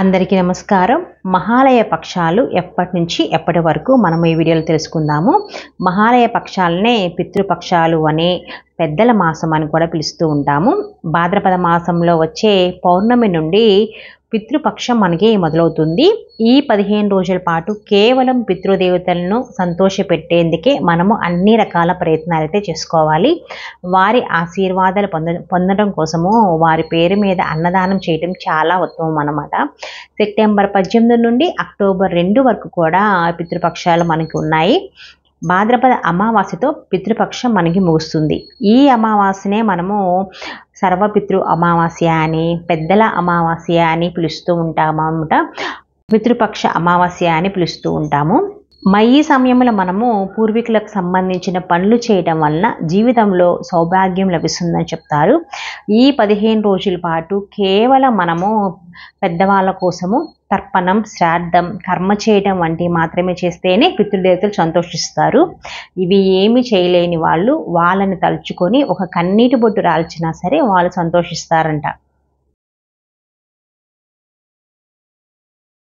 అందరికీ నమస్కారం. మహాలయ పక్షాలు ఎప్పటి నుంచి ఎప్పటి వరకు మనం ఈ వీడియోలో తెలుసుకుందాము. మహాలయ పక్షాలనే పితృపక్షాలు అనే పెద్దల మాసం అని కూడా పిలుస్తూ ఉంటాము. భాద్రపద మాసంలో వచ్చే పౌర్ణమి నుండి పితృపక్షం మనకి మొదలవుతుంది. ఈ 15 రోజుల పాటు కేవలం పితృదేవతలను సంతోషపెట్టేందుకే మనము అన్ని రకాల ప్రయత్నాలు అయితే చేసుకోవాలి. వారి ఆశీర్వాదాలు పొందడం కోసము వారి పేరు మీద అన్నదానం చేయడం చాలా ఉత్తమం అన్నమాట. సెప్టెంబర్ 18 నుండి అక్టోబర్ 2 వరకు కూడా పితృపక్షాలు మనకి ఉన్నాయి. భాద్రపద అమావాస్యతో పితృపక్షం మనకి ముగుస్తుంది. ఈ అమావాస్యనే మనము సర్వపితృ అమావాస్య అని, పెద్దల అమావాస్య అని పిలుస్తూ ఉంటాము అన్నమాట. పితృపక్ష అమావాస్య అని పిలుస్తూ ఉంటాము. ఈ సమయంలో మనము పూర్వీకులకు సంబంధించిన పనులు చేయడం వలన జీవితంలో సౌభాగ్యం లభిస్తుందని చెప్తారు. ఈ 15 రోజుల పాటు కేవలం మనము పెద్దవాళ్ళ కోసము తర్పణం, శ్రాద్ధం, కర్మ చేయడం వంటివి మాత్రమే చేస్తేనే పితృదేవతలు సంతోషిస్తారు. ఇవి ఏమి చేయలేని వాళ్ళు వాళ్ళని తలుచుకొని ఒక కన్నీటి బొట్టు రాల్చినా సరే వాళ్ళు సంతోషిస్తారంట.